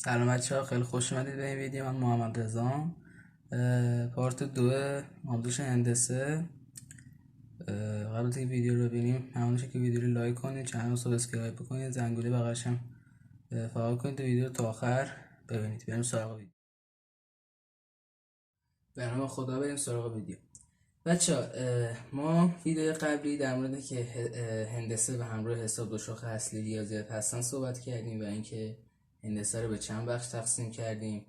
سلام بچه‌ها، خیلی خوش اومدید به این ویدیو. من محمد رضام. پارت 2 آموزش هندسه. قبل از اینکه ویدیو رو ببینیم همونشه که ویدیو رو لایک کنید، چنل رو سابسکرایب کنید، زنگوله بغلش هم فعال کنید و ویدیو رو تا آخر ببینید. بریم سراغ ویدیو. به نام خدا بریم سراغ ویدیو. بچه‌ها، ما ویدیو قبلی در مورد که هندسه به همراه حساب دو شاخه اصلی ریاضیات هستن صحبت کردیم و اینکه هندسه رو به چند بخش تقسیم کردیم: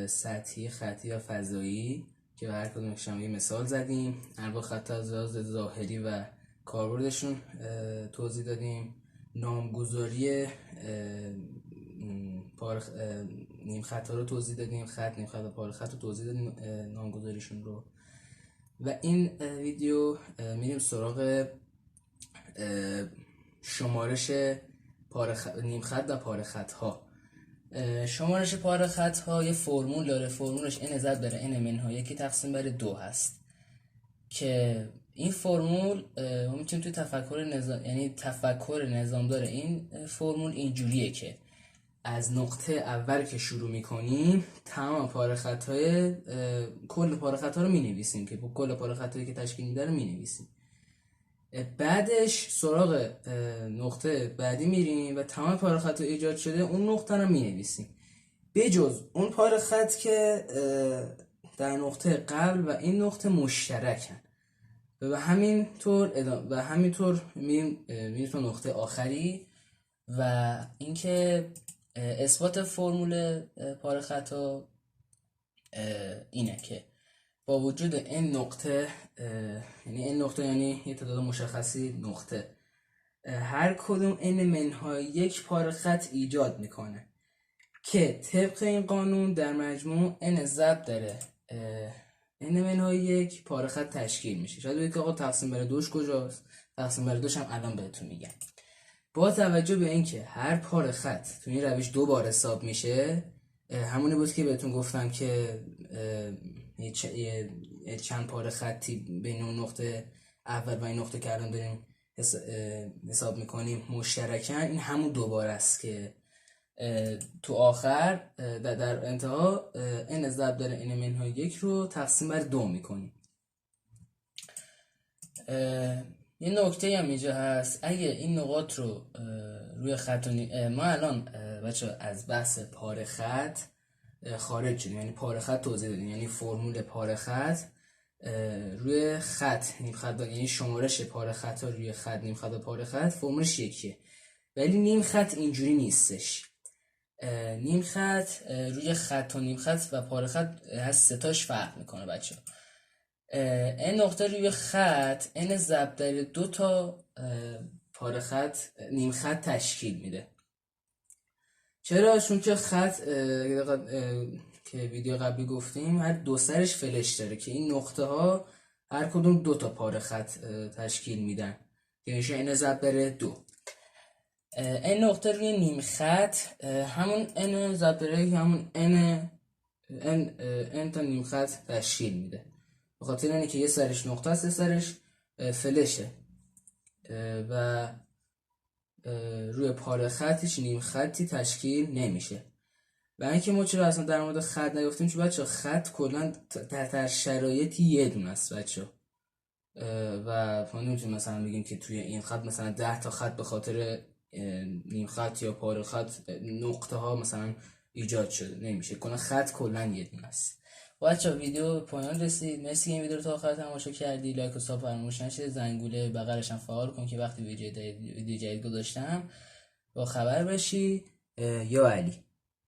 سطحی، خطی و فضایی، که به هر کدومش هم یه مثال زدیم. انواع خط از لحاظ ظاهری و کاربردشون توضیح دادیم. نامگذاری نیم خط ها رو توضیح دادیم، خط، نیم خط و پاره خط رو توضیح دادیم، نامگذاریشون رو. و این ویدیو میریم سراغ شمارش نیم خط و پاره خط ها. شمارش پاره خط ها یه فرمول داره، فرمولش n ضرب در n منهای 1 تقسیم بر 2 هست که این فرمول ما میتونیم توی تفکر نظام، یعنی تفکر نظامدار این فرمول اینجوریه که از نقطه اول که شروع میکنیم تمام پاره خط های کل پاره خط ها رو مینویسیم، که کل پاره خط هایی که تشکیل میده رو مینویسیم. بعدش سراغ نقطه بعدی میریم و تمام پاره خط ایجاد شده اون نقطه رو مینویسیم، بجز اون پاره خط که در نقطه قبل و این نقطه مشترکن. و همینطور میریم تا نقطه آخری. و اینکه اثبات فرمول پاره خطا اینه که با وجود این نقطه، یعنی یه تعداد مشخصی نقطه، هر کدوم n منهای 1 پاره خط ایجاد میکنه که طبق این قانون در مجموع n ضرب در n منهای 1 پاره خط تشکیل میشه. شاید بگید که آقا تقسیم بر 2 کجاست؟ تقسیم بر 2 هم الان بهتون میگم. با توجه به اینکه هر پاره خط تو این روش 2 بار حساب میشه، همونی بود که بهتون گفتم که چند پاره خطی بین اون نقطه اول و این نقطه که الان داریم حساب میکنیم مشترکن. این همون 2 بار است که تو آخر در انتها n ضرب در n منهای 1 رو تقسیم بر 2 میکنیم. یه نکته هم اینجا هست، اگه این نقاط رو روی خط ما الان بچه از بحث پاره خط خارج شدیم، یعنی پاره خط توضیح دادیم، یعنی فرمول پاره خط روی خط نیم خط، یعنی شمارش پاره خط ها روی خط نیم خط و پاره خط فرمولش یکیه. ولی نیم خط اینجوری نیستش. نیم خط روی خط و نیم خط و پاره خط هست، ستاش فرق میکنه بچه. این نقطه روی خط n ضرب در 2 تا پاره خط نیم خط تشکیل میده. چرا؟ چون که خط که ویدیو قبلی گفتیم هر دو سرش فلش داره که این نقطه ها هر کدوم 2 تا پاره خط تشکیل میدن که میشه n ضرب در 2. این نقطه روی نیم خط همون n ضرب در همون n تا نیم خط تشکیل میده، به خاطر اینه که یه سرش نقطه است، یه سرش فلشه و روی پاره خطش نیم خطی تشکیل نمیشه. و اینکه ما چرا اصلا در مورد خط نگفتیم، چون بچه خط کلا در شرایطی یه دونه است بچه، و ما نمیتونیم مثلا بگیم که توی این خط مثلا 10 تا خط به خاطر نیم خط یا پاره خط نقطه ها مثلا ایجاد شده، نمیشه. خط کلا یه دونه است. بچه ویدیو پایان رسید. مرسی این ویدیو رو تا آخر تماشا کردی. لایک و ساب فراموش نشه، زنگوله بغلش هم فعال کن که وقتی ویدیو جدید گذاشتم با خبر بشی. یا علی.